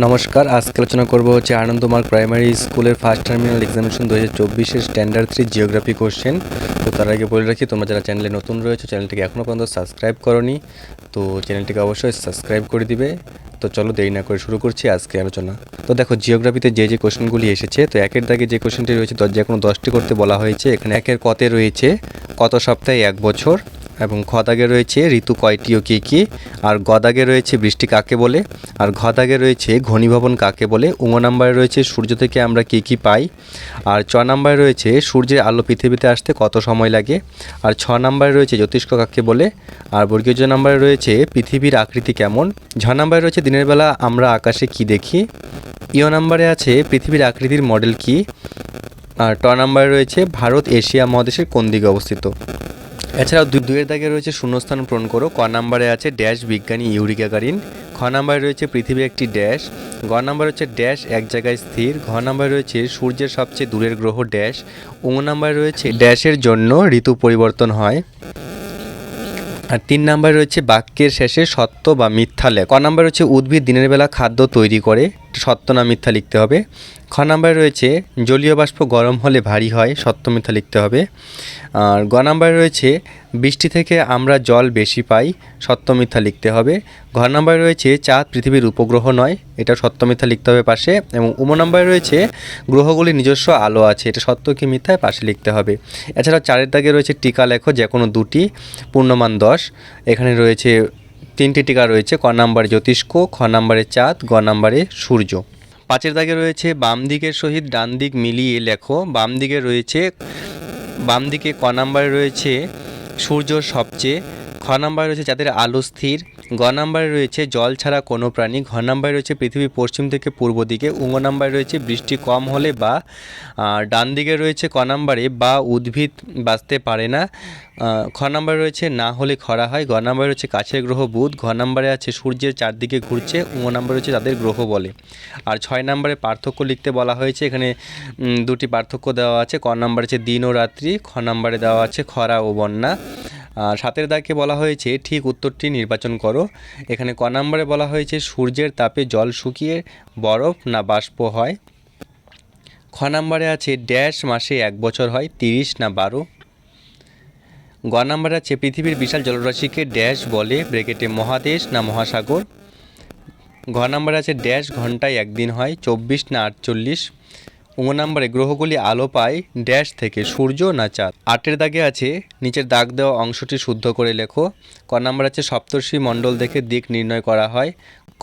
নমস্কার, আজকে আলোচনা করব হচ্ছে আনন্দমার্গ প্রাইমারি স্কুলের ফার্স্ট টার্মিনাল এক্সামিনেশন 2024-এর স্ট্যান্ডার্ড 3 জিওগ্রাফি কোশ্চেন। তো তার আগে বলে রাখি, তোমরা যারা চ্যানেলে নতুন রয়েছে চ্যানেলটিকে এখনও পর্যন্ত সাবস্ক্রাইব করোনি, তো চ্যানেলটিকে অবশ্যই সাবস্ক্রাইব করে দিবে। তো চলো দেরি না করে শুরু করছি আজকে আলোচনা। তো দেখো, জিওগ্রাফিতে যে কোশ্চেনগুলি এসেছে, তো একের দাগে যে কোশ্চেনটি রয়েছে যে কোনো 10টি করতে বলা হয়েছে। এখানে একের কতে রয়েছে কত সপ্তাহে 1 বছর, এবং খ দাগে রয়েছে ঋতু কয়টি ও কী কী, আর গ দাগে রয়েছে বৃষ্টি কাকে বলে, আর ঘ দাগে রয়েছে ঘনীভবন কাকে বলে, উঙ নাম্বারে রয়েছে সূর্য থেকে আমরা কী কী পাই, আর চ নাম্বারে রয়েছে সূর্যের আলো পৃথিবীতে আসতে কত সময় লাগে, আর ছ নাম্বারে রয়েছে জ্যোতিষ্ক কাকে বলে, আর বর্গীয় জ নাম্বারে রয়েছে পৃথিবীর আকৃতি কেমন, ঝ নাম্বারে রয়েছে দিনের বেলা আমরা আকাশে কি দেখি, ইয় নাম্বারে আছে পৃথিবীর আকৃতির মডেল কি, আর ট নাম্বারে রয়েছে ভারত এশিয়া মহাদেশের কোন দিকে অবস্থিত। এছাড়াও দুইয়ের দাগে রয়েছে শূন্যস্থান পূরণ করো। ক নাম্বারে আছে ড্যাশ বিজ্ঞানী ইউরি গ্যাগারিন, খ নাম্বারে রয়েছে পৃথিবী একটি ড্যাশ, গ নাম্বারে হচ্ছে ড্যাশ এক জায়গায় স্থির, ঘ নাম্বারে রয়েছে সূর্যের সবচেয়ে দূরের গ্রহ ড্যাশ, ও নাম্বারে রয়েছে ড্যাশের জন্য ঋতু পরিবর্তন হয়, আর 3 নাম্বারে রয়েছে বাক্যের শেষে সত্য বা মিথ্যা লেখ। ক নাম্বার হচ্ছে উদ্ভিদ দিনের বেলা খাদ্য তৈরি করে, সত্য না মিথ্যা লিখতে হবে। খ নাম্বারে রয়েছে জলীয় বাষ্প গরম হলে ভারী হয়, সত্য মিথ্যা লিখতে হবে। আর গ নাম্বারে রয়েছে বৃষ্টি থেকে আমরা জল বেশি পাই, সত্য মিথ্যা লিখতে হবে। ঘ নাম্বারে রয়েছে চাঁদ পৃথিবীর উপগ্রহ নয়, এটা সত্য মিথ্যা লিখতে হবে পাশে। এবং উম নাম্বারে রয়েছে গ্রহগুলির নিজস্ব আলো আছে, এটা সত্য কি মিথ্যায় পাশে লিখতে হবে। এছাড়াও 4-এর দাগে রয়েছে টিকা লেখো, যে কোনো দুটি, পূর্ণমান 10। এখানে রয়েছে 3টি টিকা রয়েছে, ক নাম্বারে জ্যোতিষ্ক, খ নাম্বারে চাঁদ, গ নাম্বারে সূর্য। 5-এর দাগে রয়েছে বাম দিকের সহিত ডান দিক মিলিয়ে লেখো। বাম দিকে ক নাম্বারে রয়েছে সূর্য সবচেয়ে, খ নাম্বারে রয়েছে যাদের আলো স্থির, গ নাম্বারে রয়েছে জল ছাড়া কোনো প্রাণী, ঘ নাম্বারে রয়েছে পৃথিবী পশ্চিম থেকে পূর্ব দিকে, উঙ নাম্বারে রয়েছে বৃষ্টি কম হলে বা, ডান দিকে রয়েছে ক নাম্বারে বা উদ্ভিদ বাঁচতে পারে না, খ নাম্বারে রয়েছে না হলে খরা হয়, গ নাম্বারে রয়েছে কাছের গ্রহ বুধ, ঘ নাম্বারে আছে সূর্যের চারদিকে ঘুরছে, উঙ নাম্বারে রয়েছে তাদের গ্রহ বলে। আর 6 নাম্বারে পার্থক্য লিখতে বলা হয়েছে। এখানে দুটি পার্থক্য দেওয়া আছে, ক নাম্বারে আছে দিন ও রাত্রি, খ নাম্বারে দেওয়া আছে খরা ও বন্যা। আর 7-এর দাগে বলা হয়েছে ঠিক উত্তরটি নির্বাচন করো। এখানে ক নাম্বারে বলা হয়েছে সূর্যের তাপে জল শুকিয়ে বরফ না বাষ্প হয়, খ নাম্বারে আছে ড্যাশ মাসে 1 বছর হয়, 30 না 12, গ নাম্বারে আছে পৃথিবীর বিশাল জলরাশিকে ড্যাশ বলে, ব্রেকেটে মহাদেশ না মহাসাগর, ঘ নাম্বারে আছে ড্যাশ ঘন্টায় একদিন হয়, 24 না 48, ও নাম্বারে গ্রহগুলি আলো পায় ড্যাশ থেকে, সূর্য না চাঁদ। 8-এর দাগে আছে নিচের দাগ দেওয়া অংশটি শুদ্ধ করে লেখো। ক নাম্বার আছে সপ্তর্ষি মণ্ডল দেখে দিক নির্ণয় করা হয়,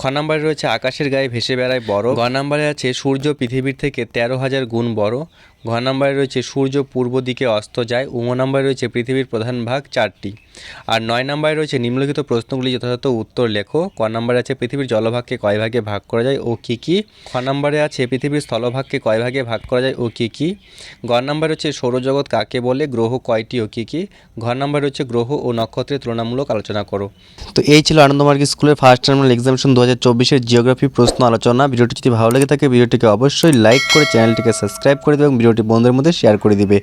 খ নাম্বারে রয়েছে আকাশের গায়ে ভেসে বেড়ায় বড়, গ নাম্বারে আছে সূর্য পৃথিবীর থেকে 13,000 গুণ বড়, ঘ নাম্বারে রয়েছে সূর্য পূর্ব দিকে অস্ত যায়, উম নাম্বারে রয়েছে পৃথিবীর প্রধান ভাগ 4টি। আর 9 নাম্বারে রয়েছে নিম্নলিখিত প্রশ্নগুলি যথাযথ উত্তর লেখো। ক নাম্বারে আছে পৃথিবীর জলভাগকে কয় ভাগে ভাগ করা যায় ও কী কী, খ নাম্বারে আছে পৃথিবীর স্থলভাগকে কয় ভাগে ভাগ করা যায় ও কী কী, গ নাম্বারে হচ্ছে সৌরজগৎ কাকে বলে, গ্রহ কয়টি ও কী কী, ঘ নাম্বারে হচ্ছে গ্রহ ও নক্ষত্রের তুলনামূলক আলোচনা করো। তো এই ছিল আনন্দমার্গ স্কুলের ফার্স্ট টার্মিনাল এক্সামিনেশন 2024-এর জিওগ্রাফি প্রশ্ন আলোচনা। ভিডিওটি যদি ভালো লেগে থাকে ভিডিওটিকে অবশ্যই লাইক করে চ্যানেলটিকে সাবস্ক্রাইব করে দেবে এবং ভিডিওটি বন্ধুদের মধ্যে শেয়ার করে দিবে।